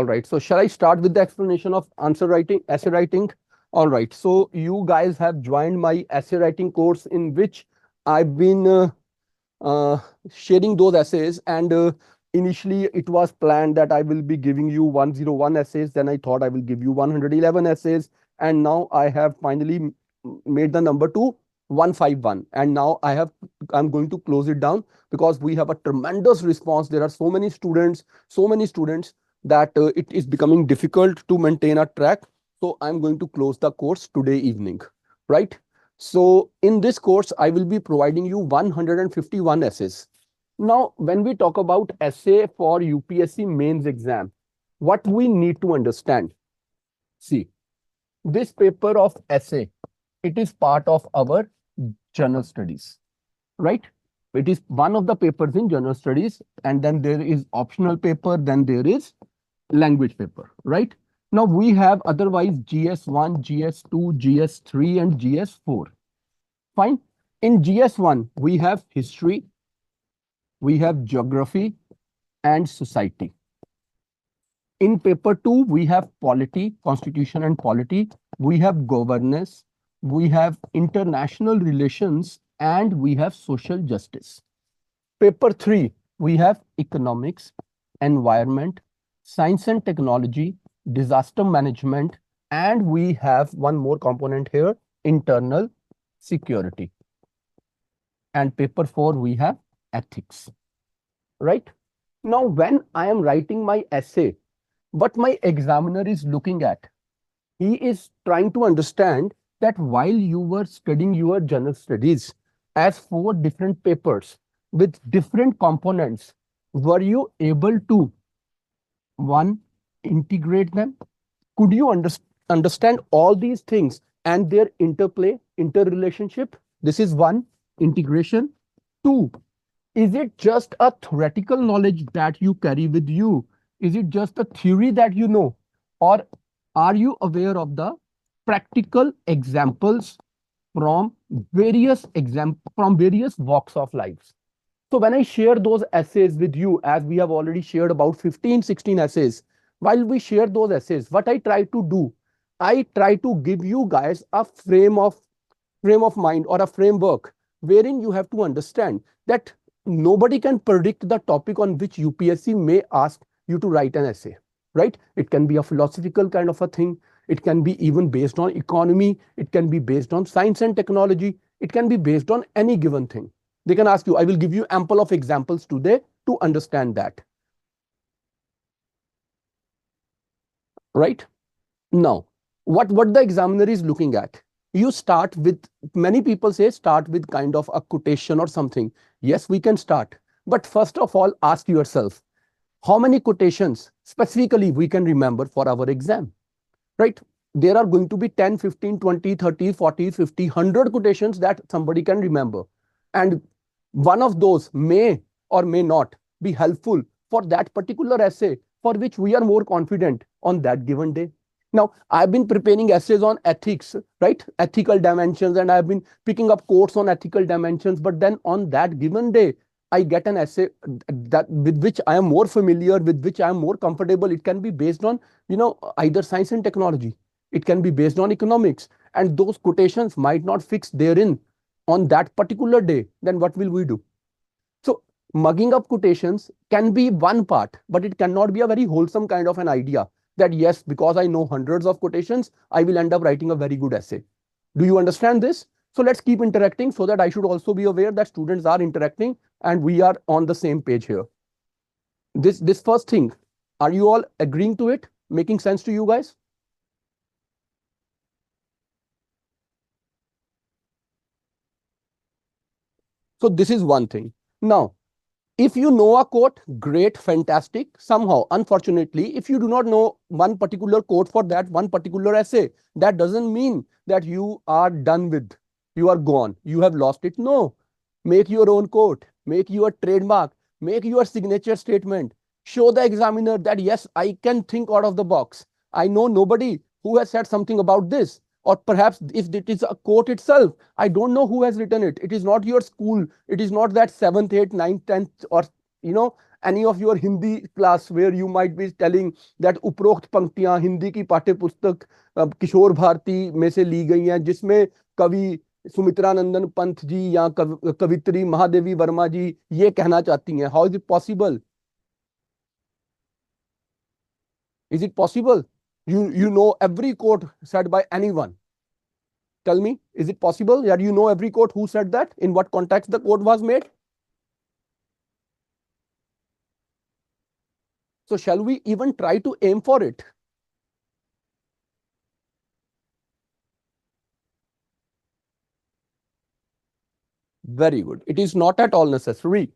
All right. So shall I start with the explanation of answer writing, essay writing? All right. So you guys have joined my essay writing course in which I've been uh, sharing those essays. And initially, it was planned that I will be giving you 101 essays. Then I thought I will give you 111 essays. And now I have finally made the number to 151. And now I'm going to close it down because we have a tremendous response. There are so many students that it is becoming difficult to maintain a track. So I'm going to close the course today evening, right? So in this course, I will be providing you 151 essays. Now, when we talk about essay for UPSC mains exam, what we need to understand, see, this paper of essay, it is part of our general studies, right? It is one of the papers in general studies, and then there is optional paper, then there is language paper, right? Now we have otherwise GS1, GS2, GS3, and GS4. Fine. In GS1, we have history, we have geography, and society. In paper 2, we have polity, constitution and polity, we have governance, we have international relations, and we have social justice. Paper 3, we have economics, environment, science and technology, disaster management, and we have one more component here, internal security. And paper 4, we have ethics, right? Now, when I am writing my essay, what my examiner is looking at, he is trying to understand that while you were studying your general studies as 4 different papers with different components, were you able to, one, integrate them? Could you understand all these things and their interplay, interrelationship? This is one, integration. 2, is it just a theoretical knowledge that you carry with you? Is it just a theory that you know? Or are you aware of the practical examples from various walks of lives? So when I share those essays with you, as we have already shared about 15, 16 essays, while we share those essays, what I try to do, I try to give you guys a frame of mind or a framework wherein you have to understand that nobody can predict the topic on which UPSC may ask you to write an essay, right? It can be a philosophical kind of a thing. It can be even based on economy. It can be based on science and technology. It can be based on any given thing. They can ask you, I will give you ample of examples today to understand that. Right? Now, what the examiner is looking at, you start with, many people say start with kind of a quotation or something. Yes, we can start. But first of all, ask yourself, how many quotations specifically we can remember for our exam, right? There are going to be 10, 15, 20, 30, 40, 50, 100 quotations that somebody can remember. And one of those may or may not be helpful for that particular essay for which we are more confident on that given day. Now, I've been preparing essays on ethics, right? Ethical dimensions, and I've been picking up quotes on ethical dimensions. But then on that given day, I get an essay that with which I am more familiar, with which I am more comfortable. It can be based on, either science and technology. It can be based on economics. And those quotations might not fix therein on that particular day. Then what will we do? So mugging up quotations can be one part, but it cannot be a very wholesome kind of an idea that yes, because I know hundreds of quotations, I will end up writing a very good essay. Do you understand this? So let's keep interacting so that I should also be aware that students are interacting and we are on the same page here. This first thing, are you all agreeing to it? Making sense to you guys? So this is one thing. Now, if you know a quote, great, fantastic. Somehow, unfortunately, if you do not know one particular quote for that one particular essay, that doesn't mean that you are done with, you are gone, you have lost it. No, make your own quote, make your trademark, make your signature statement. Show the examiner that yes, I can think out of the box. I know nobody who has said something about this. Or perhaps if it is a quote itself, I don't know who has written it. It is not your school. It is not that 7th, 8th, 9th, 10th, or any of your Hindi class where you might be telling that उपरोक्त पंक्तियां हिंदी की पाठ्य पुस्तक किशोर भारती में से ली गई हैं, जिसमें कवि सुमित्रानंदन पंत जी या कवित्री महादेवी वर्मा जी ये कहना चाहती हैं. How is it possible? Is it possible? You know every quote said by anyone. Tell me, is it possible that you know every quote who said that? In what context the quote was made? So shall we even try to aim for it? Very good. It is not at all necessary.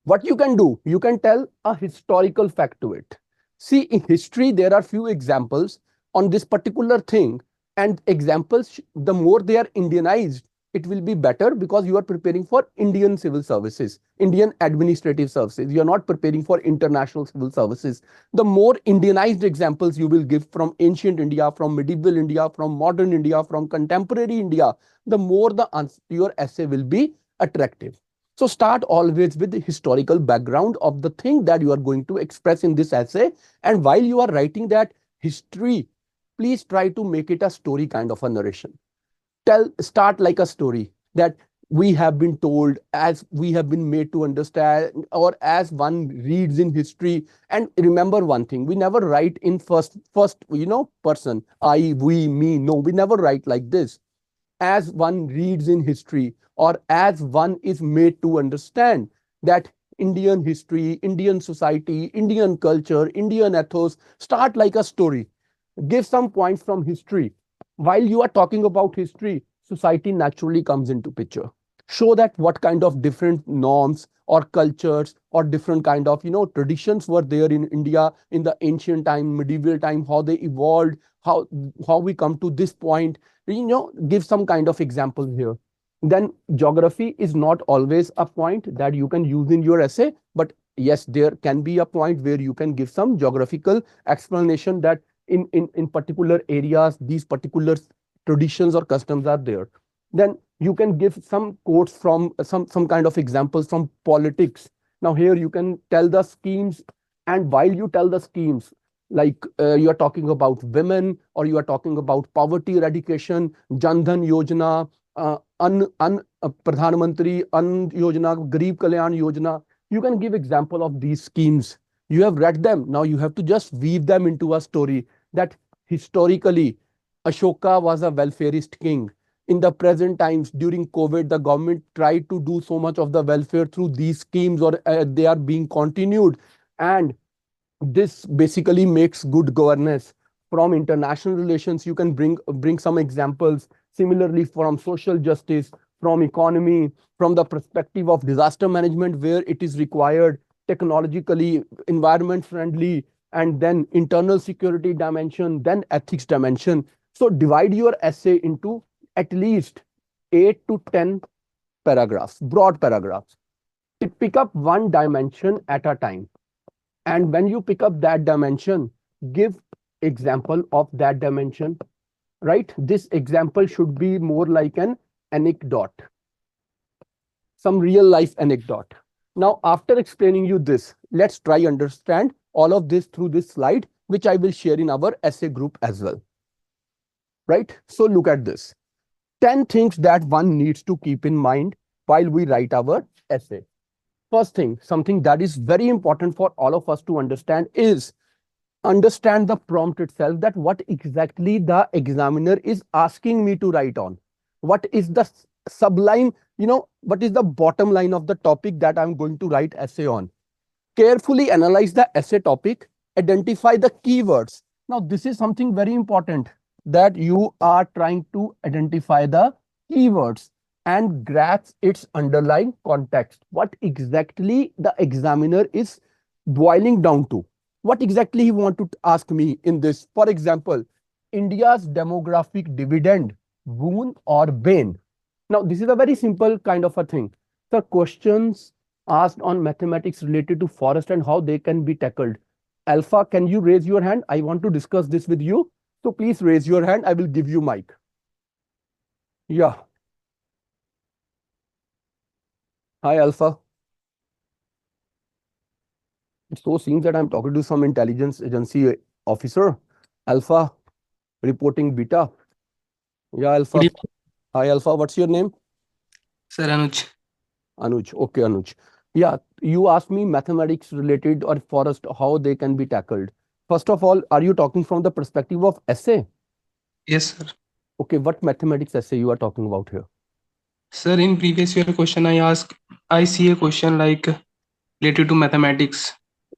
What you can do, you can tell a historical fact to it. See, in history, there are few examples on this particular thing, and examples, the more they are Indianized, it will be better because you are preparing for Indian civil services, Indian administrative services. You are not preparing for international civil services. The more Indianized examples you will give from ancient India, from medieval India, from modern India, from contemporary India, the more your essay will be attractive. So start always with the historical background of the thing that you are going to express in this essay. And while you are writing that history, please try to make it a story kind of a narration. Start like a story that we have been told, as we have been made to understand, or as one reads in history. And remember one thing, we never write in first person, I, we, me. No, we never write like this. As one reads in history, or as one is made to understand that Indian history, Indian society, Indian culture, Indian ethos, start like a story. Give some points from history. While you are talking about history, society naturally comes into picture. Show that what kind of different norms or cultures or different kind of traditions were there in India in the ancient time, medieval time, how they evolved, how we come to this point. Give some kind of example here. Then geography is not always a point that you can use in your essay, but yes, there can be a point where you can give some geographical explanation that in particular areas these particular traditions or customs are there. Then you can give some quotes from some kind of examples from politics. Now here you can tell the schemes, and while you tell the schemes, like you are talking about women, or you are talking about poverty eradication, Jan Dhan Yojana, Pradhan Mantri Ann Yojana, Garib Kalyan Yojana. You can give example of these schemes. You have read them. Now you have to just weave them into a story that historically Ashoka was a welfarist king. In the present times, during COVID, the government tried to do so much of the welfare through these schemes, or they are being continued. And this basically makes good governance. From international relations, you can bring some examples. Similarly, from social justice, from economy, from the perspective of disaster management, where it is required, technologically environment friendly, and then internal security dimension, then ethics dimension. So divide your essay into at least 8 to 10 paragraphs, broad paragraphs. Pick up one dimension at a time. And when you pick up that dimension, give example of that dimension, right? This example should be more like an anecdote, some real life anecdote. Now, after explaining you this, let's try understand all of this through this slide, which I will share in our essay group as well, right? So look at this. 10 things that one needs to keep in mind while we write our essay. First thing, something that is very important for all of us to understand is understand the prompt itself, that what exactly the examiner is asking me to write on. What is the sublime, what is the bottom line of the topic that I'm going to write essay on. Carefully analyze the essay topic, identify the keywords. Now, this is something very important, that you are trying to identify the keywords and grasp its underlying context. What exactly the examiner is boiling down to. What exactly he want to ask me in this. For example, India's demographic dividend, boon or bane. Now, this is a very simple kind of a thing. The questions asked on mathematics related to forest and how they can be tackled. Alpha, can you raise your hand? I want to discuss this with you. So please raise your hand. I will give you mic. Yeah. Hi, Alpha. So seems that I'm talking to some intelligence agency officer. Alpha reporting beta. Yeah, Good Alpha. evening, Hi, Alpha. What's your name? sir Anuj. Anuj. Okay, Anuj. Yeah, you asked me mathematics related or forest how they can be tackled. First of all, are you talking from the perspective of essay? Yes, sir. Okay, what mathematics essay you are talking about here? Sir, in previous year question I asked, I see a question like related to mathematics.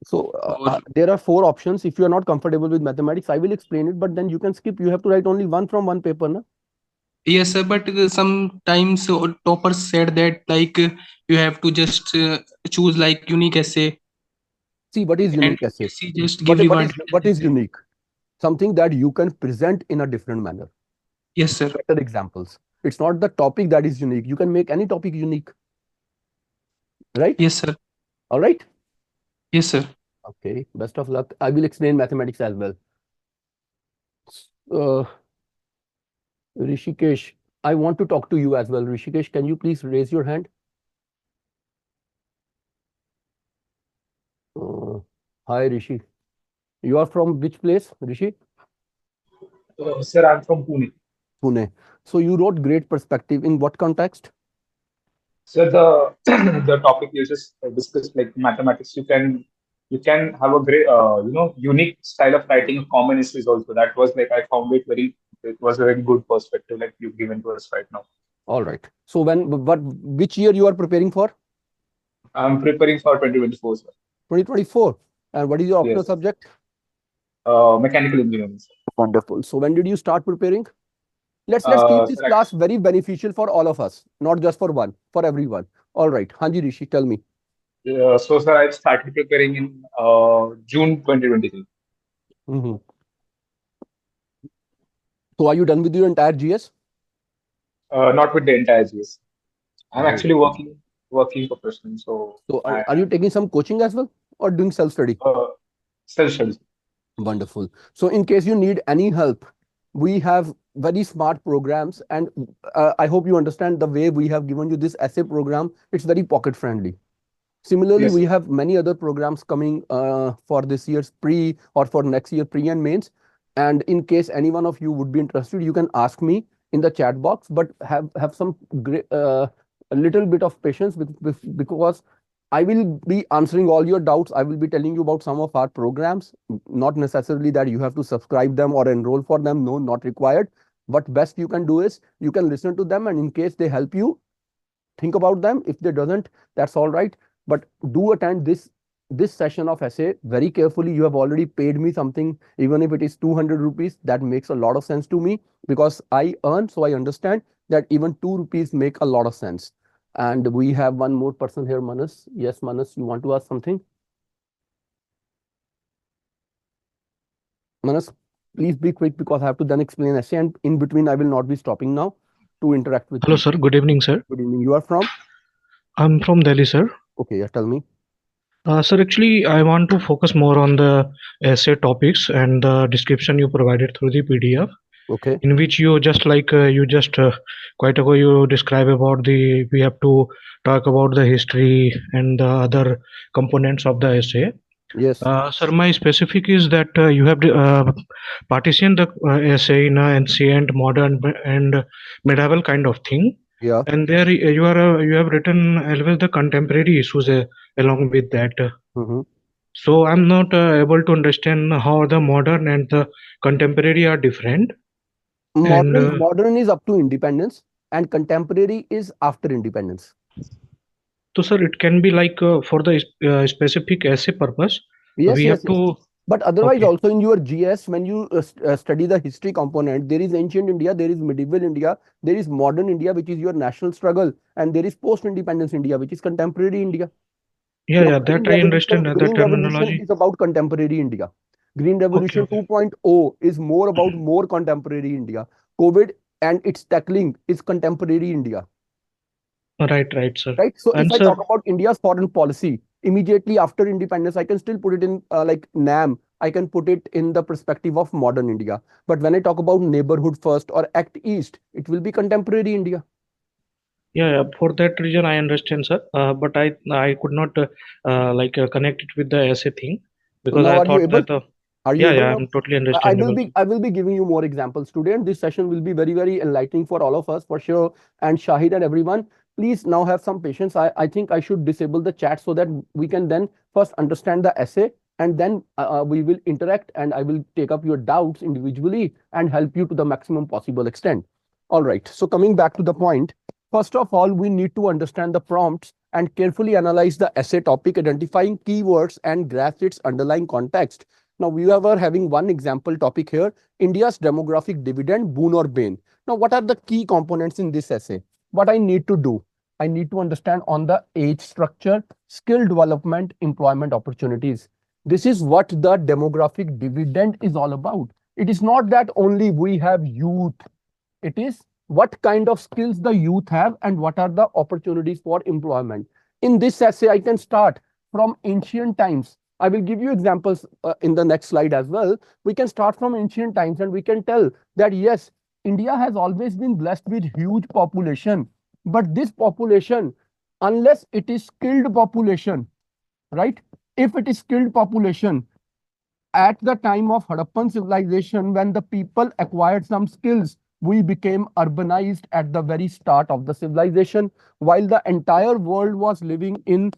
So Or there are four options. If you are not comfortable with mathematics, I will explain it, but then you can skip. You have to write only one from one paper, na? yes, sir. But sometimes toppers said that like you have to just choose like unique essay, See, what is and unique essay? UPSC just give reward What is essay. unique? Something that you can present in a different manner. Yes, sir. Better examples. It's not the topic that is unique. You can make any topic unique, right? Yes, sir. All right. Yes, sir. Okay. Best of luck. I will explain mathematics as well. Uh, Rishikesh, I want to talk to you as well. Rishikesh, can you please raise your hand? Uh, Hi, Rishi. You are from which place, Rishi? Sir, I'm from Pune. Pune. So you wrote great perspective. In what context? So the the topic you just discussed, like mathematics, you can have a great unique style of writing common essays also. That was like I found it was a very good perspective like you've given to us right now. All right. So which year you are preparing for? I'm preparing for 2024, sir. 2024. And what is your optional Yes, subject? mechanical engineering, sir. Wonderful. So when did you start preparing? Let's keep this Sir, class very beneficial for all of us, not just for one, for everyone. All right. Hanji Rishi, tell me. so sir, I started preparing in June 2023. Mhm. So are you done with your entire GS? Not with the entire GS. I'm Great. actually working professional, so So I are you am taking some coaching as well or doing self-study? uh, self-study. Wonderful. So in case you need any help, we have very smart programs, and I hope you understand the way we have given you this essay program. It's very pocket friendly. Similarly, Yes, we sir. have many other programs coming for this year's pre or for next year pre and mains. And in case any one of you would be interested, you can ask me in the chat box. But have some a little bit of patience because I will be answering all your doubts. I will be telling you about some of our programs. Not necessarily that you have to subscribe them or enroll for them. No, not required. What best you can do is you can listen to them, and in case they help you, think about them. If they doesn't, that's all right. But do attend this session of essay very carefully. You have already paid me something, even if it is 200 rupees. That makes a lot of sense to me because I earn, so I understand that even 2 rupees make a lot of sense. And we have one more person here, Manas. Yes, Manas, you want to ask something? Manas, please be quick because I have to then explain essay, and in between I will not be stopping now to interact with Hello, people. sir. Good evening, sir. Good evening. You are from? I'm from Delhi, sir. Okay, yeah, tell me. Sir, actually, I want to focus more on the essay topics and the description you provided through the PDF, Okay. in which you just quite ago you describe about the we have to talk about the history and the other components of the essay. Yes. Sir, my specific is that you have partitioned the essay in ancient, modern, and medieval kind of thing, Yeah. and there you have written always the contemporary issues along with that. Mhm. So I'm not able to understand how the modern and the contemporary are different. And Modern is up to independence, and contemporary is after independence. so, sir, it can be like for the specific essay purpose, Yes, we yes, have yes. to. But otherwise, Okay. also in your GS, when you study the history component, there is ancient India, there is medieval India, there is modern India, which is your national struggle, and there is post-independence India, which is contemporary India. Yeah, Now, yeah, that I understand that Green Revolution terminology. is about contemporary India. Green Okay, Revolution okay. 2.0 is more about more contemporary India. COVID and its tackling is contemporary India. Right, right, sir. Right. So if And I sir, talk about India's foreign policy immediately after independence, I can still put it in like NAM. I can put it in the perspective of modern India. But when I talk about neighborhood first or Act East, it will be contemporary India. Yeah, yeah, for that reason I understand, sir. But I could not connect it with the essay thing So because now I are you thought able? that Are you yeah, able yeah, now? I'm totally I will understandable. be I will be giving you more examples, student. This session will be very, very enlightening for all of us, for sure. And Shahid and everyone, please now have some patience. I think I should disable the chat so that we can then first understand the essay, and then we will interact, and I will take up your doubts individually and help you to the maximum possible extent. All right. So coming back to the point, first of all, we need to understand the prompts and carefully analyze the essay topic, identifying keywords and grasp its underlying context. Now, we are having one example topic here, India's demographic dividend, boon or bane. Now, what are the key components in this essay? What I need to do? I need to understand on the age structure, skill development, employment opportunities. This is what the demographic dividend is all about. It is not that only we have youth. It is what kind of skills the youth have and what are the opportunities for employment. In this essay, I can start from ancient times. I will give you examples in the next slide as well. We can start from ancient times and we can tell that yes, India has always been blessed with huge population, but this population, unless it is skilled population, right? If it is skilled population, at the time of Harappan civilization, when the people acquired some skills, we became urbanized at the very start of the civilization, while the entire world was living in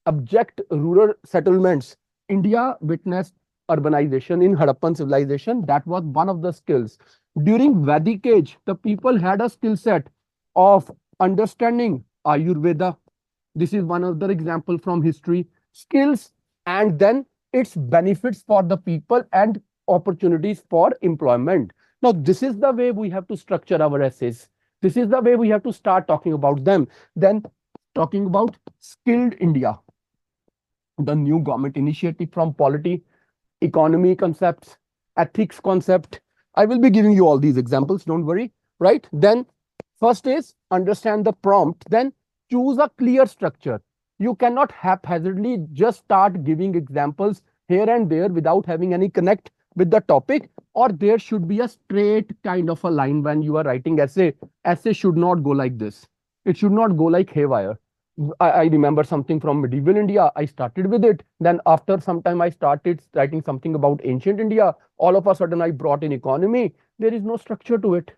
abject rural settlements. India witnessed urbanization in Harappan civilization. That was one of the skills. During Vedic age, the people had a skill set of understanding Ayurveda. This is one other example from history. Skills, and then its benefits for the people and opportunities for employment. Now, this is the way we have to structure our essays. This is the way we have to start talking about them. Then, talking about skilled India, the new government initiative from polity, economy concepts, ethics concept. I will be giving you all these examples, don't worry, right? Then first is understand the prompt, then choose a clear structure. You cannot haphazardly just start giving examples here and there without having any connect with the topic, or there should be a straight kind of a line when you are writing essay. Essay should not go like this. It should not go like haywire. I remember something from medieval India. I started with it. Then after some time, I started writing something about ancient India. All of a sudden, I brought in economy. There is no structure to it.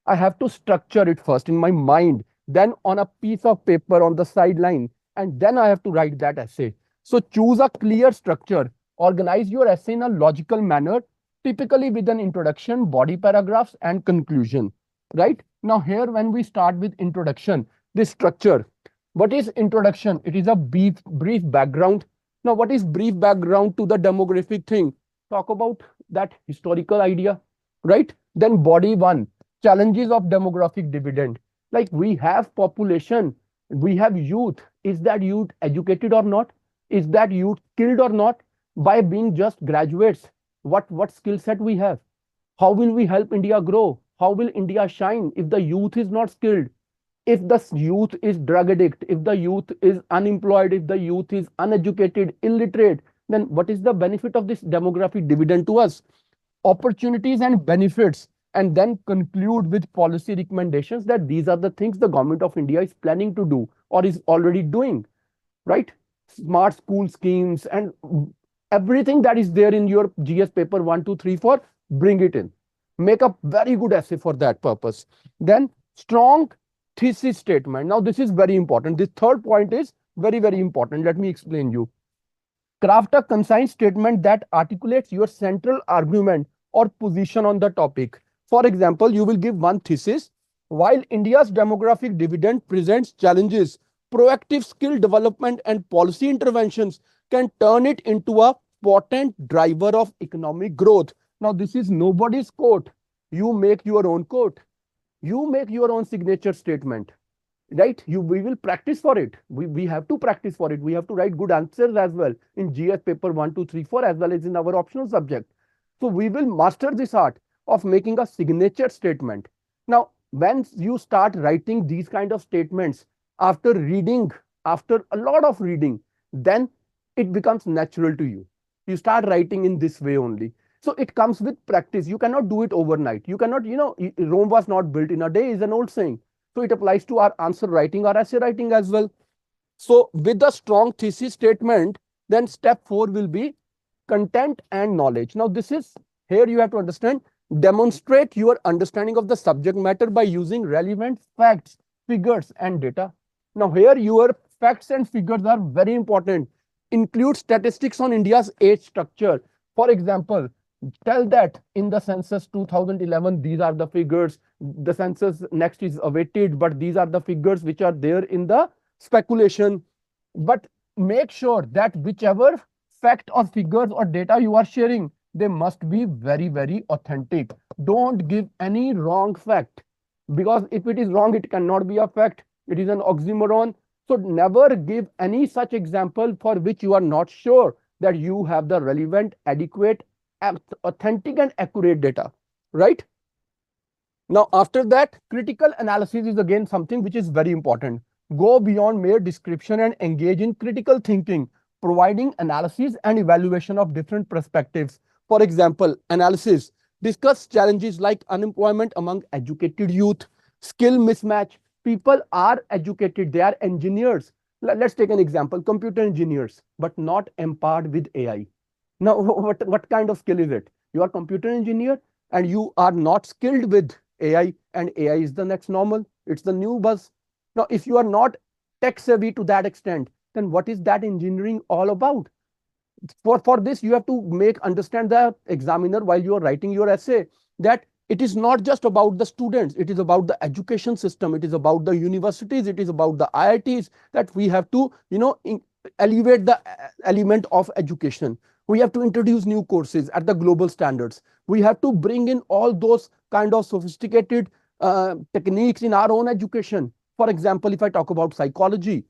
I have to structure it first in my mind, then on a piece of paper on the sideline, and then I have to write that essay. So choose a clear structure. Organize your essay in a logical manner, typically with an introduction, body paragraphs, and conclusion. Right? Now, here, when we start with introduction, this structure. What is introduction? It is a brief background. Now, what is brief background to the demographic thing? Talk about that historical idea, right? Then body one, challenges of demographic dividend. Like we have population, we have youth. Is that youth educated or not? Is that youth skilled or not? By being just graduates, what skill set we have? How will we help India grow? How will India shine if the youth is not skilled? If the youth is drug addict, if the youth is unemployed, if the youth is uneducated, illiterate, then what is the benefit of this demographic dividend to us? Opportunities and benefits, and then conclude with policy recommendations that these are the things the government of India is planning to do or is already doing, right? Smart school schemes and everything that is there in your GS paper 1, 2, 3, 4, bring it in. Make a very good essay for that purpose. Then strong thesis statement. Now, this is very important. This third point is very, very important. Let me explain you. Craft a concise statement that articulates your central argument or position on the topic. For example, you will give one thesis. While India's demographic dividend presents challenges, proactive skill development and policy interventions can turn it into a potent driver of economic growth. Now, this is nobody's quote. You make your own quote. You make your own signature statement, right? We will practice for it. We have to practice for it. We have to write good answers as well in GS paper 1, 2, 3, 4, as well as in our optional subject. So we will master this art of making a signature statement. Now, when you start writing these kind of statements after reading, after a lot of reading, then it becomes natural to you. You start writing in this way only. So it comes with practice. You cannot do it overnight. You cannot, Rome was not built in a day is an old saying. So it applies to our answer writing or essay writing as well. So with the strong thesis statement, then step 4 will be content and knowledge. Now this is, here you have to understand, demonstrate your understanding of the subject matter by using relevant facts, figures and data. Now here your facts and figures are very important. Include statistics on India's age structure. For example, tell that in the census 2011 these are the figures, the census next is awaited, but these are the figures which are there in the speculation. But make sure that whichever fact or figures or data you are sharing, they must be very, very authentic. Don't give any wrong fact, because if it is wrong, it cannot be a fact. It is an oxymoron. So never give any such example for which you are not sure that you have the relevant, adequate, authentic and accurate data, right? Now, after that, critical analysis is again something which is very important. Go beyond mere description and engage in critical thinking, providing analysis and evaluation of different perspectives. For example, analysis. Discuss challenges like unemployment among educated youth, skill mismatch. People are educated, they are engineers. Let's take an example, computer engineers, but not empowered with AI. Now, what kind of skill is it? You are computer engineer and you are not skilled with AI, and AI is the next normal. It's the new buzz. Now, if you are not tech savvy to that extent, then what is that engineering all about? For this, you have to make understand the examiner while you are writing your essay that it is not just about the students, it is about the education system, it is about the universities, it is about the IITs, that we have to, elevate the element of education. We have to introduce new courses at the global standards. We have to bring in all those kind of sophisticated techniques in our own education. For example, if I talk about psychology,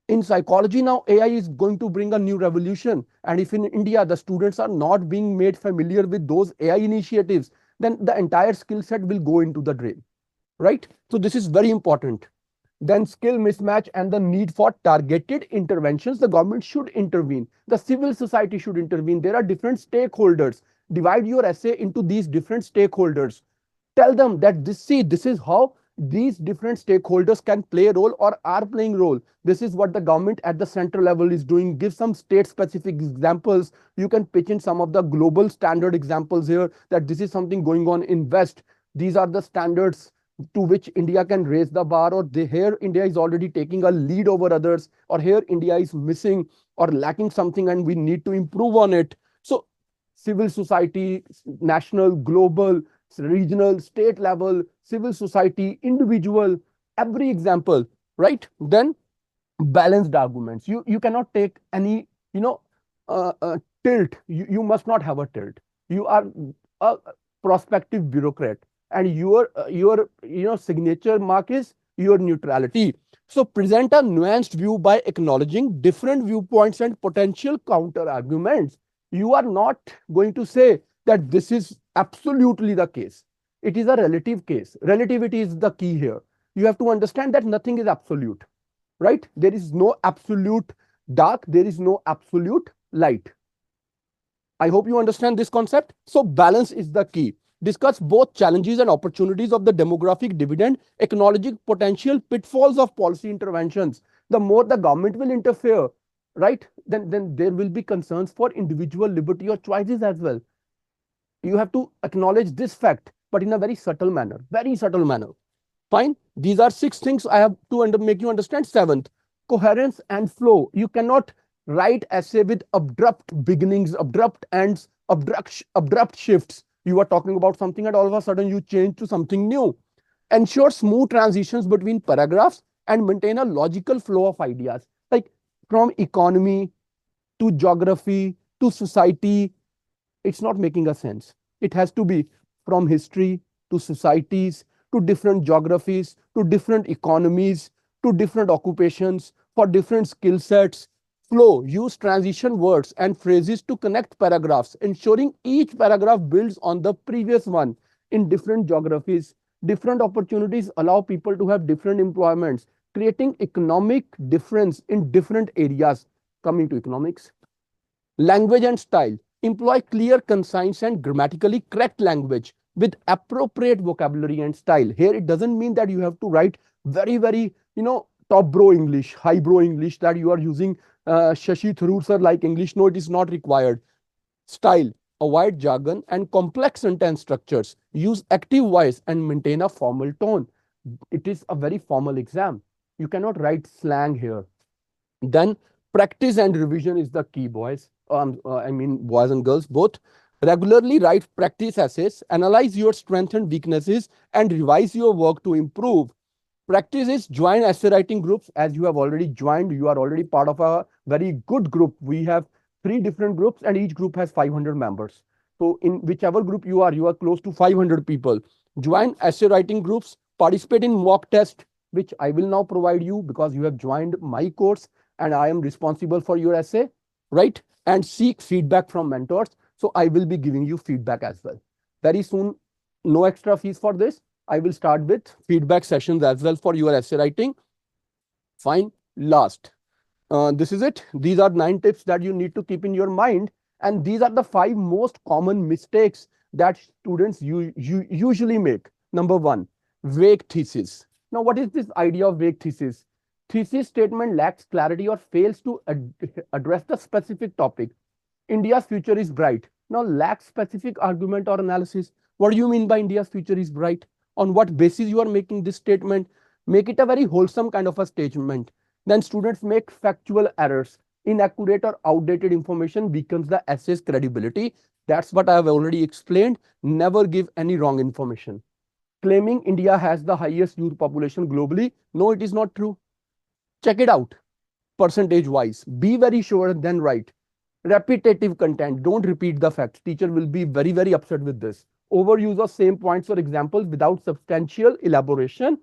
in psychology now AI is going to bring a new revolution, and if in India the students are not being made familiar with those AI initiatives, then the entire skill set will go into the drain, right? So this is very important. Then skill mismatch and the need for targeted interventions. The government should intervene, the civil society should intervene. There are different stakeholders. Divide your essay into these different stakeholders. Tell them that this is how these different stakeholders can play a role or are playing role. This is what the government at the central level is doing. Give some state specific examples. You can pitch in some of the global standard examples here, that this is something going on in West. These are the standards to which India can raise the bar, or here India is already taking a lead over others, or here India is missing or lacking something and we need to improve on it. So civil society, national, global, regional, state level, civil society, individual, every example, right? Then balanced arguments. You cannot take any, tilt. You must not have a tilt. You are a prospective bureaucrat, and your signature mark is your neutrality. So present a nuanced view by acknowledging different viewpoints and potential counter arguments. You are not going to say that this is absolutely the case. It is a relative case. Relativity is the key here. You have to understand that nothing is absolute, right? There is no absolute dark, there is no absolute light. I hope you understand this concept. So balance is the key. Discuss both challenges and opportunities of the demographic dividend, acknowledging potential pitfalls of policy interventions. The more the government will interfere, right, then there will be concerns for individual liberty or choices as well. You have to acknowledge this fact, but in a very subtle manner, very subtle manner. Fine. These are 6 things I have to make you understand. 7th, coherence and flow. You cannot write essay with abrupt beginnings, abrupt ends, abrupt shifts. You are talking about something and all of a sudden you change to something new. Ensure smooth transitions between paragraphs and maintain a logical flow of ideas, like from economy to geography to society. It's not making a sense. It has to be from history to societies to different geographies to different economies to different occupations for different skill sets. Flow, use transition words and phrases to connect paragraphs, ensuring each paragraph builds on the previous one. In different geographies, different opportunities allow people to have different employments, creating economic difference in different areas. Coming to economics, language and style. Employ clear, concise, and grammatically correct language. with appropriate vocabulary and style. Here, it doesn't mean that you have to write very, very, top bro English, high bro English, that you are using Shashi Tharoor sir like English. No, it is not required. Style, avoid jargon and complex sentence structures. Use active voice and maintain a formal tone. It is a very formal exam. You cannot write slang here. Then practice and revision is the key, boys. I mean, boys and girls both. Regularly write practice essays, analyze your strengths and weaknesses, and revise your work to improve. Practice is join essay writing groups. As you have already joined, you are already part of a very good group. We have 3 different groups, and each group has 500 members. So, in whichever group you are close to 500 people. Join essay writing groups, participate in mock test, which I will now provide you because you have joined my course and I am responsible for your essay, right? And seek feedback from mentors. So I will be giving you feedback as well. Very soon, no extra fees for this. I will start with feedback sessions as well for your essay writing. Fine. Last. This is it. These are 9 tips that you need to keep in your mind. And these are the 5 most common mistakes that students usually make. Number 1, vague thesis. Now, what is this idea of vague thesis? Thesis statement lacks clarity or fails to address the specific topic. India's future is bright. Now, lacks specific argument or analysis. What do you mean by India's future is bright? On what basis you are making this statement? Make it a very wholesome kind of a statement. Then students make factual errors. Inaccurate or outdated information weakens the essay's credibility. That's what I have already explained. Never give any wrong information. Claiming India has the highest youth population globally. No, it is not true. Check it out percentage wise. Be very sure and then write. Repetitive content. Don't repeat the facts. Teacher will be very, very upset with this. Overuse of same points or examples without substantial elaboration.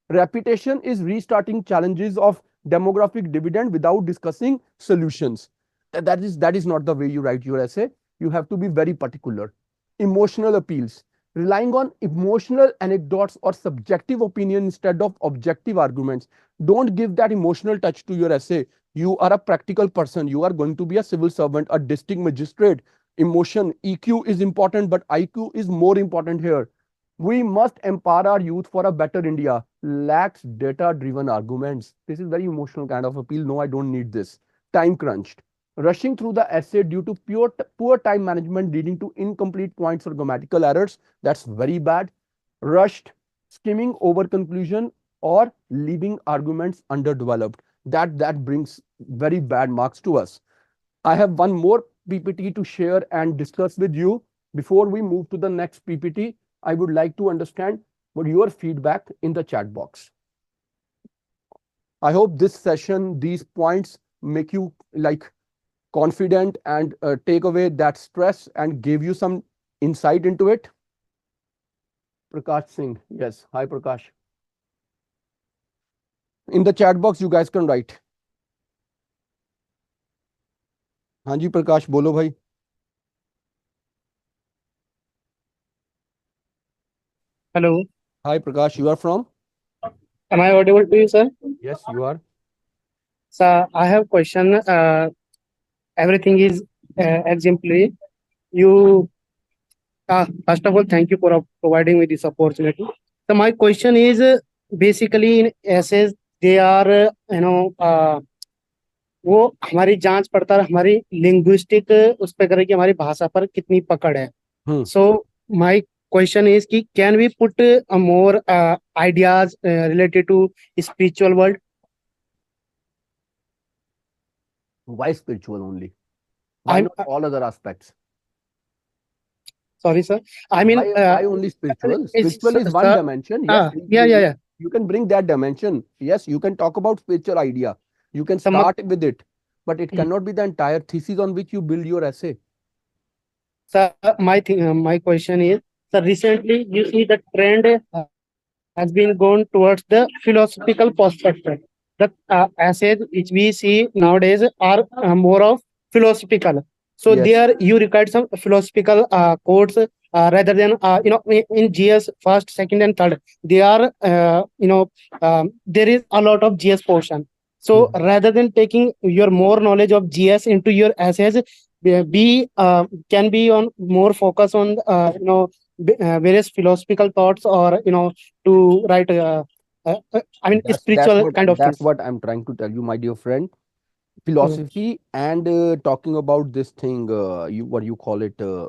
Repetition is restarting challenges of demographic dividend without discussing solutions. That is not the way you write your essay. You have to be very particular. Emotional appeals. Relying on emotional anecdotes or subjective opinion instead of objective arguments. Don't give that emotional touch to your essay. You are a practical person. You are going to be a civil servant, a district magistrate. Emotion, EQ is important, but IQ is more important here. We must empower our youth for a better India. Lacks data-driven arguments. This is very emotional kind of appeal. No, I don't need this. Time crunched. Rushing through the essay due to poor time management leading to incomplete points or grammatical errors. That's very bad. Rushed, skimming over conclusion, or leaving arguments underdeveloped. That brings very bad marks to us. I have one more PPT to share and discuss with you. Before we move to the next PPT, I would like to understand what your feedback in the chat box. I hope this session, these points make you like confident and take away that stress and give you some insight into it. Prakash Singh. Yes. Hi, Prakash. In the chat box, you guys can write. हाँ जी प्रकाश बोलो भाई. Hello. Hi Prakash, you are from? Am I audible to you, sir? Yes, you are. Sir, I have question. Everything is exemplary. You, first of all, thank you for providing me this opportunity. So my question is basically in essays, they are, वो हमारी जांच पड़ताल हमारी linguistic उस पर करे कि हमारी भाषा पर कितनी पकड़ है. So my question is ki, can we put more ideas related to spiritual world? Why spiritual only? Why not all other aspects? Sorry, sir. I mean, why only spiritual? Spiritual is one dimension. Yes, yeah. You can bring that dimension. Yes, you can talk about spiritual idea. You can start with it, but it cannot be the entire thesis on which you build your essay. Sir, my question is, sir, recently you see the trend has been gone towards the philosophical perspective. The essays which we see nowadays are more of philosophical. So Yes. there you require some philosophical quotes rather than in GS first, second, and third. They are there is a lot of GS portion. So rather than taking your more knowledge of GS into your essays, be can be on more focus on various philosophical thoughts, or to write I mean That's spiritual what kind of things. I'm trying to tell you, my dear friend. uh, Philosophy and talking about this thing, you what you call it, mm,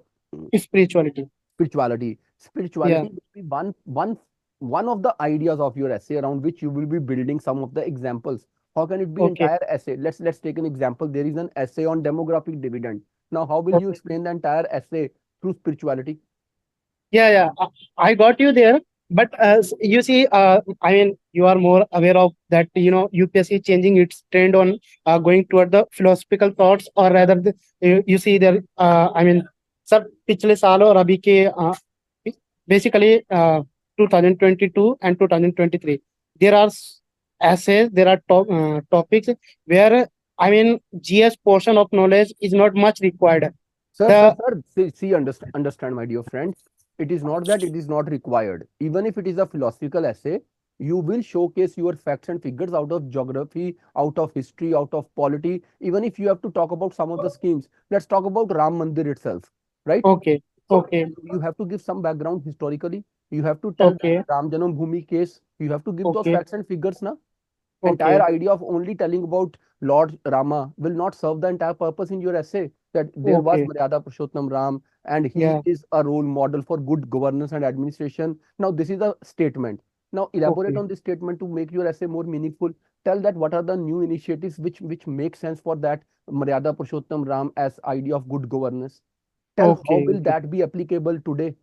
Spirituality. spirituality. Yeah. Spirituality will be one of the ideas of your essay around which you will be building some of the examples. How can it be Okay. entire essay? Let's take an example. There is an essay on demographic dividend. Now, how will you Okay. explain the entire essay through spirituality? Yeah, yeah. I got you there. But you see, I mean, you are more aware of that, UPSC changing its trend on going toward the philosophical thoughts, or rather, you see there, I mean, sir, पिछले साल और अभी के basically 2022 and 2023, there are essays, there are topics where, I mean, GS portion of knowledge is not much required. The Sir, see, understand, my dear friend. It is not that it is not required. Even if it is a philosophical essay, you will showcase your facts and figures out of geography, out of history, out of polity. Even if you have to talk about some of the schemes, let's talk about Ram Mandir itself, right? okay, So okay, you have to give some background historically. You have to tell that okay, Ram Janam Bhoomi case. You have to give those okay. facts and figures, na? Entire Okay, idea of only telling about Lord Rama will not serve the entire purpose in your essay. That there was okay, Maryada Purushottam Ram and he yeah, is a role model for good governance and administration. Now, this is a statement. Now, elaborate okay, on this statement to make your essay more meaningful. Tell that what are the new initiatives which make sense for that Maryada Purushottam Ram as idea of good governance. Tell how okay, will okay, that be applicable today,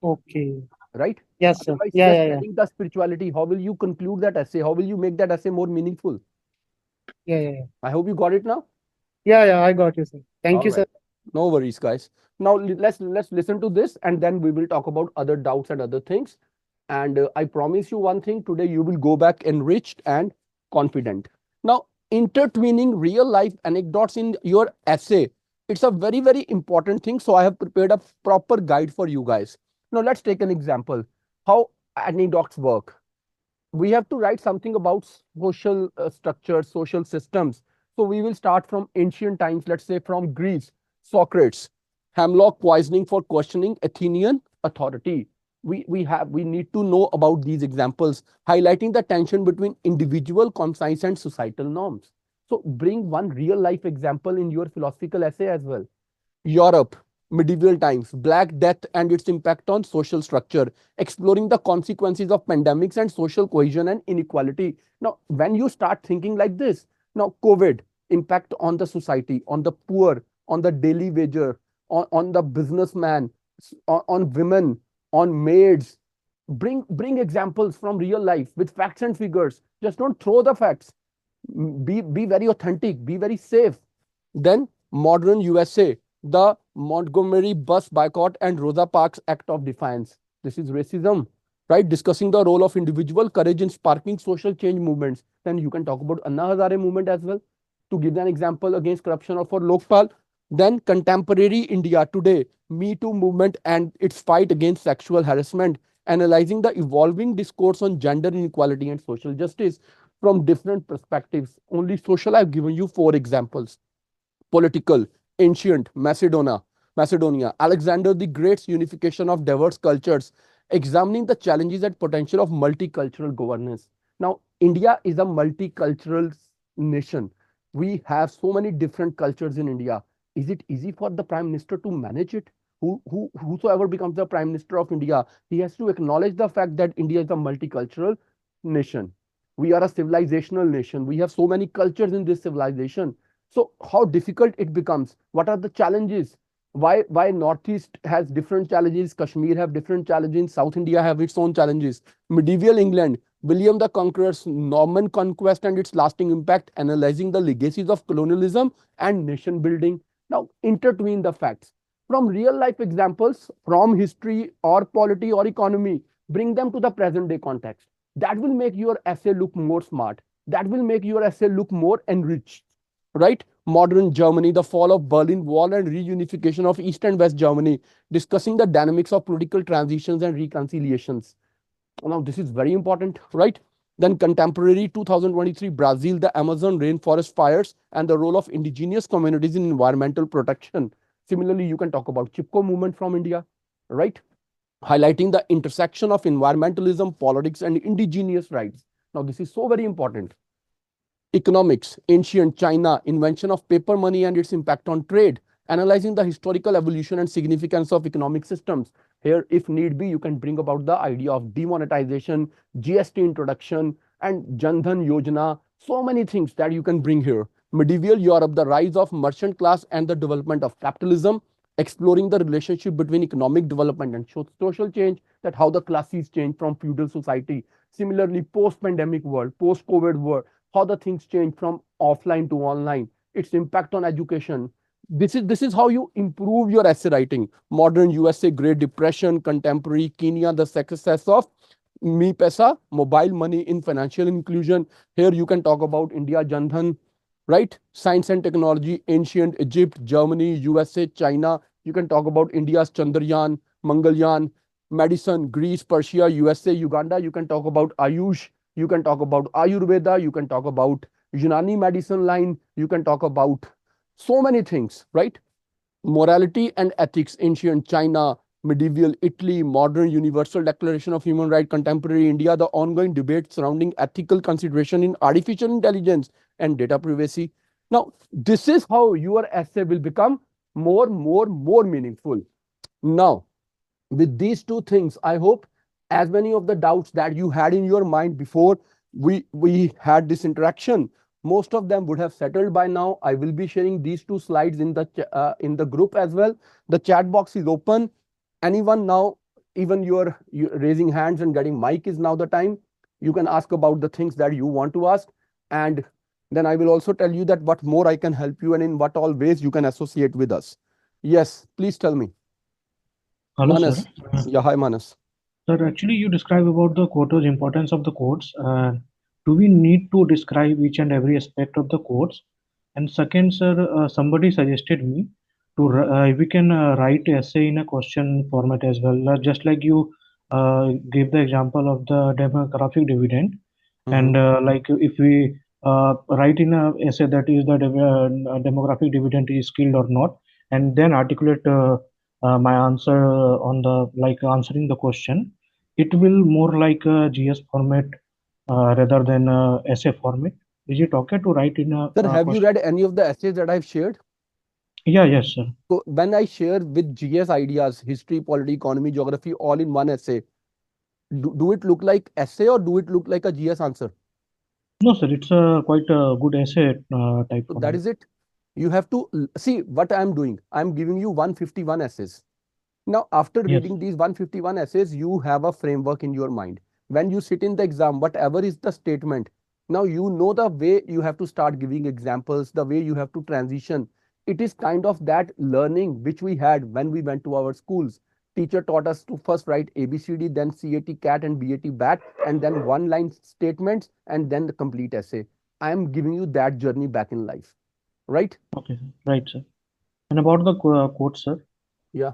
okay. right? Yes, sir. Otherwise, Yeah, just yeah, yeah, telling the spirituality, how will you conclude that essay? How will you make that essay more meaningful? yeah, yeah, yeah. I hope you got it now. Yeah, yeah, I got you, sir. Thank All you, sir. right. No worries, guys. Now let's listen to this, and then we will talk about other doubts and other things. And I promise you one thing: today you will go back enriched and confident. Now, intertwining real life anecdotes in your essay, it's a very important thing. So I have prepared a proper guide for you guys. Now let's take an example. How anecdotes work. We have to write something about social structures, social systems. So we will start from ancient times, let's say from Greece, Socrates, hemlock poisoning for questioning Athenian authority. We need to know about these examples, highlighting the tension between individual conscience and societal norms. So bring one real life example in your philosophical essay as well. Europe, medieval times, Black Death and its impact on social structure, exploring the consequences of pandemics and social cohesion and inequality. Now, when you start thinking like this, now COVID, impact on the society, on the poor, on the daily wager, on the businessman, on women, on maids. Bring examples from real life with facts and figures. Just don't throw the facts. Be very authentic, be very safe. Then modern USA, the Montgomery bus boycott and Rosa Parks Act of Defiance. This is racism, right? Discussing the role of individual courage in sparking social change movements. Then you can talk about Anna Hazare movement as well, to give an example against corruption or for Lokpal. Then contemporary India today, Me Too movement and its fight against sexual harassment, analyzing the evolving discourse on gender inequality and social justice from different perspectives. Only social, I've given you 4 examples. Political, ancient Macedonia, Alexander the Great's unification of diverse cultures, examining the challenges and potential of multicultural governance. Now, India is a multicultural nation. We have so many different cultures in India. Is it easy for the Prime Minister to manage it? Whosoever becomes the Prime Minister of India, he has to acknowledge the fact that India is a multicultural nation. We are a civilizational nation. We have so many cultures in this civilization. So how difficult it becomes? What are the challenges? Why Northeast has different challenges? Kashmir have different challenges. South India have its own challenges. Medieval England, William the Conqueror's Norman conquest and its lasting impact, analyzing the legacies of colonialism and nation building. Now intertwine the facts from real life examples from history or polity or economy. Bring them to the present day context. That will make your essay look more smart. That will make your essay look more enriched, right? Modern Germany, the fall of Berlin Wall and reunification of East and West Germany, discussing the dynamics of political transitions and reconciliations. Now, this is very important, right? Then contemporary 2023 Brazil, the Amazon rainforest fires and the role of indigenous communities in environmental protection. Similarly, you can talk about Chipko movement from India, right? highlighting the intersection of environmentalism, politics, and indigenous rights. Now, this is so very important. Economics, ancient China, invention of paper money and its impact on trade, analyzing the historical evolution and significance of economic systems. Here, if need be, you can bring about the idea of demonetization, GST introduction, and Jan Dhan Yojana. So many things that you can bring here. Medieval Europe, the rise of merchant class and the development of capitalism, exploring the relationship between economic development and social change, that how the classes change from feudal society. Similarly, post-pandemic world, post-COVID world, how the things change from offline to online, its impact on education. This is how you improve your essay writing. Modern USA, Great Depression, contemporary Kenya, the success of me pesa, mobile money in financial inclusion. Here you can talk about India Jandhan, right? Science and technology, ancient Egypt, Germany, USA, China. You can talk about India's Chandrayaan, Mangalyaan, medicine, Greece, Persia, USA, Uganda. You can talk about Ayush. You can talk about Ayurveda. You can talk about Unani medicine line. You can talk about so many things, right? Morality and ethics, ancient China, medieval Italy, modern Universal Declaration of Human Rights, contemporary India, the ongoing debate surrounding ethical consideration in artificial intelligence and data privacy. Now, this is how your essay will become more meaningful. Now, with these two things, I hope as many of the doubts that you had in your mind before we had this interaction, most of them would have settled by now. I will be sharing these two slides in the group as well. The chat box is open. Anyone now, even you raising hands and getting mic is now the time. You can ask about the things that you want to ask, and then I will also tell you that what more I can help you and in what all ways you can associate with us. Yes, please tell me. Hello, sir. Manas. Yeah, hi Manas. Sir, actually, you describe about the quotas, importance of the quotes. Do we need to describe each and every aspect of the quotes? And second, sir, somebody suggested me to we can write essay in a question format as well, just like you gave the example of the demographic dividend. And like if we write in a essay that is the demographic dividend is skilled or not, and then articulate my answer on the like answering the question, it will more like a GS format rather than a essay format. Is it okay to write in a Sir, have you question? read any of the essays that I've shared? Yeah, yes, sir. So when I share with GS ideas, history, polity, economy, geography, all in one essay, do it look like essay or do it look like a GS answer? No, sir, it's a quite a good essay type So that format. is it. You have to see what I'm doing. I'm giving you 151 essays. Now, after Yes, reading these 151 essays, you have a framework in your mind. When you sit in the exam, whatever is the statement, now you know the way you have to start giving examples, the way you have to transition. It is kind of that learning which we had when we went to our schools. Teacher taught us to first write ABCD, then CAT, cat, and BAT, bat, and then one line statements, and then the complete essay. I am giving you that journey back in life, right? okay, sir. Right, sir. And about the quote, sir. Yeah.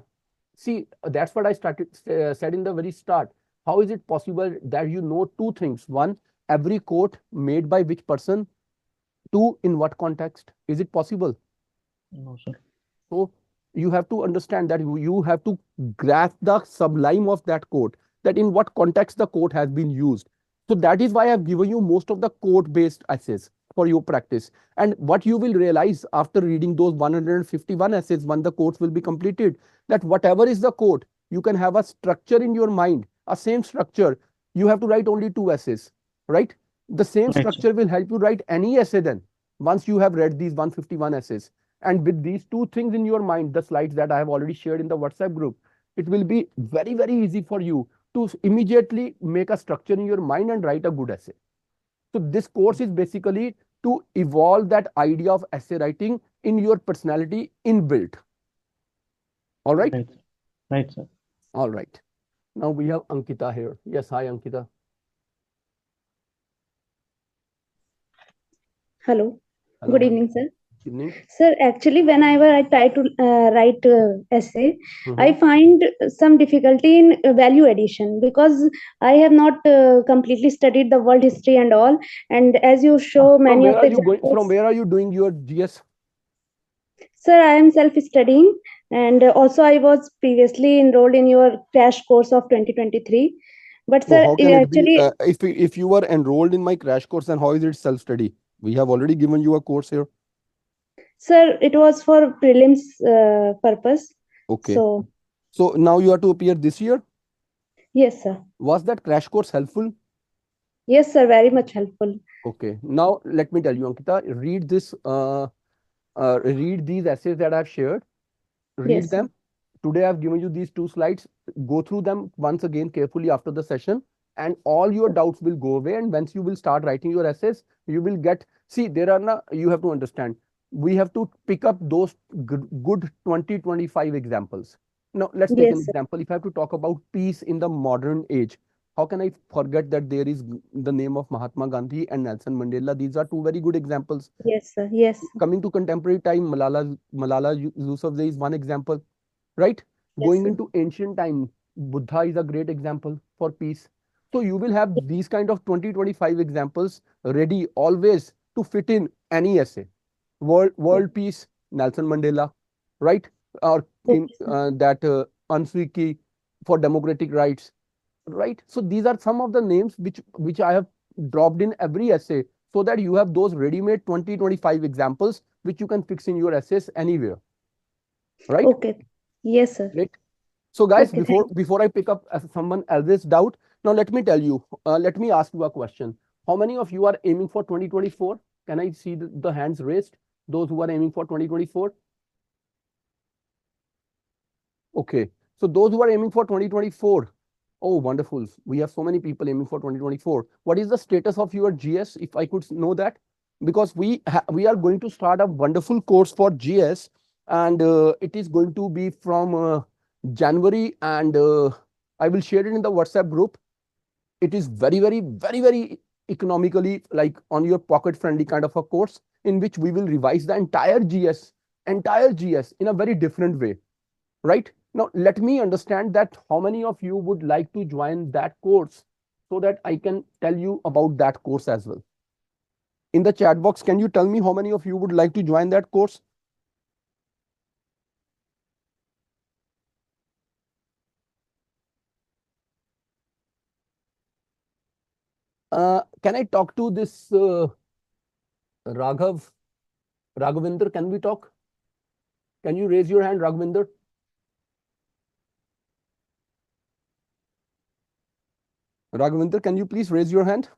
See, that's what I said in the very start. How is it possible that you know two things? One, every quote made by which person? Two, in what context? Is it possible? No, sir. So you have to understand that you have to grasp the sublime of that quote, that in what context the quote has been used. So that is why I've given you most of the quote-based essays for your practice. And what you will realize after reading those 151 essays, when the quotes will be completed, that whatever is the quote, you can have a structure in your mind, a same structure. You have to write only two essays, right? The same Right, sir. structure will help you write any essay then, once you have read these 151 essays. And with these two things in your mind, the slides that I have already shared in the WhatsApp group, it will be very easy for you to immediately make a structure in your mind and write a good essay. So this course is basically to evolve that idea of essay writing in your personality inbuilt. All right? Right, right, sir. All right. Now we have Ankita here. Yes, hi Ankita. Hello. Hello, Good ma'am. evening, sir. Evening. Sir, actually, whenever I try to write essay, I Mhm. find some difficulty in value addition because I have not completely studied the world history and all. And as you show From many where of are the you going? From examples, where are you doing your GS? sir, I am self-studying And also I was previously enrolled in your crash course of 2023. But No, sir, how can it be? actually, If you were enrolled in my crash course, then how is it self study? We have already given you a course here. sir, it was for prelims purpose. Okay. So So now you have to appear this year. yes, sir. Was that crash course helpful? Yes, sir. Very much helpful. Okay. Now let me tell you, Ankita, read these essays that I've shared. Read Yes, sir. them. Today I've given you these two slides. Go through them once again carefully after the session, and all your doubts will go away. And once you will start writing your essays, you will get, see, there are no, you have to understand, we have to pick up those good 20-25 examples. Now let's take an Yes, sir. example. If I have to talk about peace in the modern age, how can I forget that there is the name of Mahatma Gandhi and Nelson Mandela? These are two very good examples. Yes, sir. Yes, sir. Coming to contemporary time, Malala Yousafzai is one example, right? Yes, Going sir. into ancient time, Buddha is a great example for peace. So you will have these kind of 20-25 examples ready always to fit in any essay. Yes, World peace, Nelson Mandela, right? Or yes, in sir. that Answiki for democratic rights, right? So these are some of the names which I have dropped in every essay, so that you have those ready-made 20-25 examples which you can fix in your essays anywhere, right? Okay. Yes, sir. Great. So guys, Okay. before Thank before I pick up someone else's doubt, now let me tell you, let me ask you a question. How many of you are aiming for 2024? Can I see the hands raised? Those who are aiming for 2024? Okay. So those who are aiming for 2024, oh, wonderful. We have so many people aiming for 2024. What is the status of your GS, if I could know that? Because we are going to start a wonderful course for GS, and it is going to be from January, and I will share it in the WhatsApp group. It is very economically, like on your pocket friendly kind of a course, in which we will revise the entire GS in a very different way, right? Now, let me understand that how many of you would like to join that course, so that I can tell you about that course as well. In the chat box, can you tell me how many of you would like to join that course? Can I talk to this Raghav? Raghavinder, can we talk? Can you raise your hand, Raghavinder? Raghavinder, can you please raise your hand?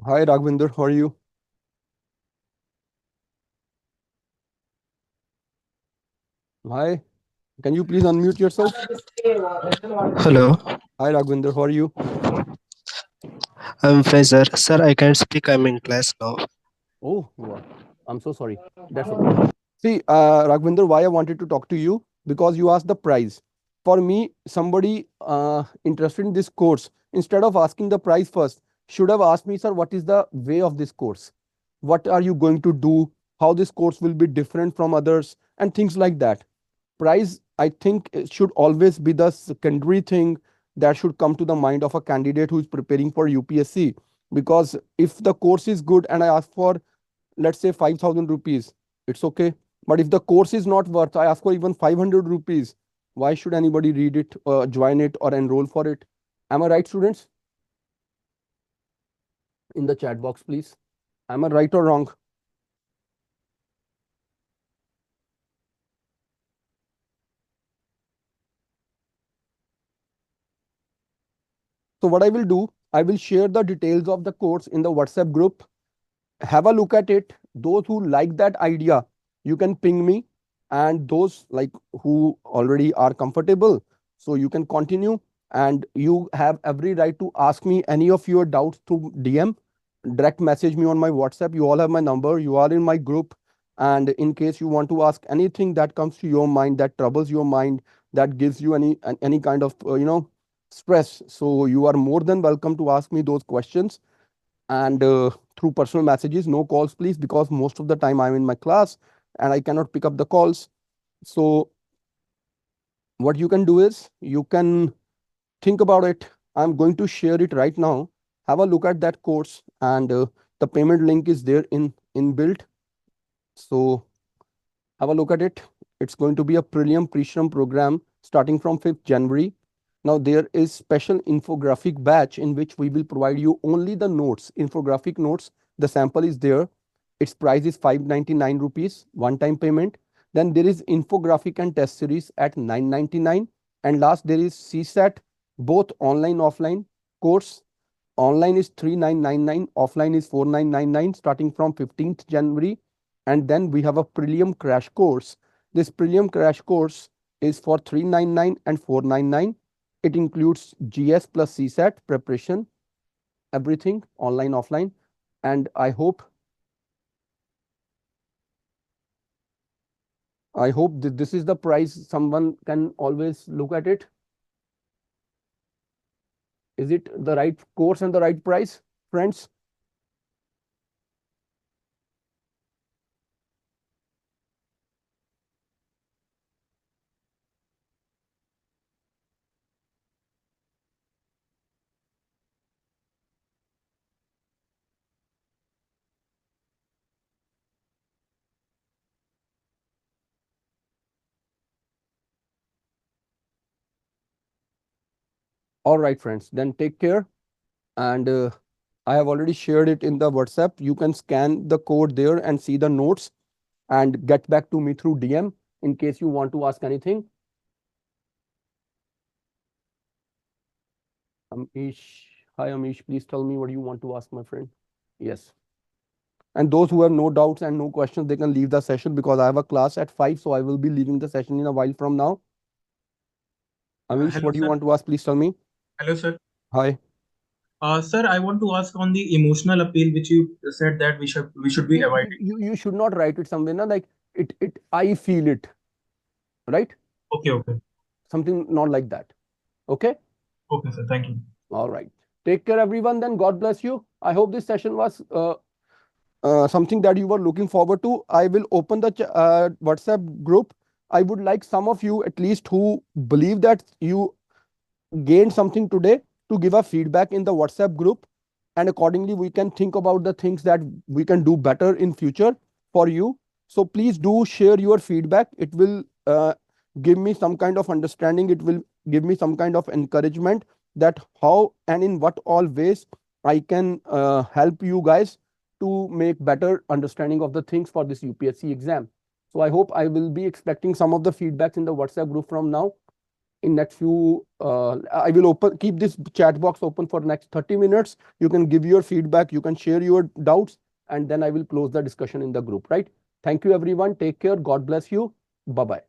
Hi, Raghavinder, how are you? Hi, can you please unmute yourself? Hello, Hi, Raghavinder, how are you? I'm Fraser. Sir, I can't speak. I'm in class now. Oh, wow. I'm so sorry. That's okay. See, Raghavinder, why I wanted to talk to you, because you asked the price. For me, somebody interested in this course, instead of asking the price first, should have asked me, sir, what is the way of this course? What are you going to do? How this course will be different from others, and things like that. Price, I think, it should always be the secondary thing that should come to the mind of a candidate who is preparing for UPSC. Because if the course is good and I ask for, let's say, 5,000 rupees, it's okay. But if the course is not worth, I ask for even 500 rupees, why should anybody read it, join it, or enroll for it? Am I right, students? In the chat box, please. Am I right or wrong? So what I will do, I will share the details of the course in the WhatsApp group. Have a look at it. Those who like that idea, you can ping me, and those like who already are comfortable, so you can continue, and you have every right to ask me any of your doubts through DM. Direct message me on my WhatsApp. You all have my number. You are in my group, and in case you want to ask anything that comes to your mind, that troubles your mind, that gives you any kind of stress, so you are more than welcome to ask me those questions, and through personal messages. No calls, please, because most of the time I'm in my class and I cannot pick up the calls. So what you can do is, you can think about it. I'm going to share it right now. Have a look at that course, and The payment link is there in inbuilt. So have a look at it. It's going to be a Premium Prishram program starting from 5th January. Now there is special infographic batch in which we will provide you only the notes, infographic notes. The sample is there. Its price is 599 rupees, one-time payment. Then there is infographic and test series at 999. And last there is CSAT, both online, offline course. Online is 3999, offline is 4999 starting from 15th January. And then we have a Prelim crash course. This Prelim crash course is for 399 and 499. It includes GS plus CSAT preparation, everything online, offline. And I hope that this is the price. Someone can always look at it. Is it the right course and the right price, friends? All right, friends, then take care. And I have already shared it in the WhatsApp. You can scan the code there and see the notes and get back to me through DM in case you want to ask anything. Amish, hi Amish, please tell me what you want to ask, my friend. Yes. And those who have no doubts and no questions, they can leave the session because I have a class at 5, so I will be leaving the session in a while from now. Amish, Hello, what do you sir. want to ask? Please tell me. Hello, sir. Hi. Sir, I want to ask on the emotional appeal, which you said that we should be avoiding. You should not write it somewhere, na, like I feel it, right? Okay, okay, Something not like that. Okay. okay, sir. Thank you. All right. Take care, everyone. Then God bless you. I hope this session was something that you were looking forward to. I will open the WhatsApp group. I would like some of you, at least, who believe that you gained something today, to give a feedback in the WhatsApp group, and accordingly we can think about the things that we can do better in future for you. So please do share your feedback. It will give me some kind of understanding. It will give me some kind of encouragement that how and in what all ways I can help you guys to make better understanding of the things for this UPSC exam. So I hope I will be expecting some of the feedbacks in the WhatsApp group from now. In next few, I will keep this chat box open for next 30 minutes. You can give your feedback, you can share your doubts, and then I will close the discussion in the group, right? Thank you, everyone. Take care. God bless you. Bye-bye.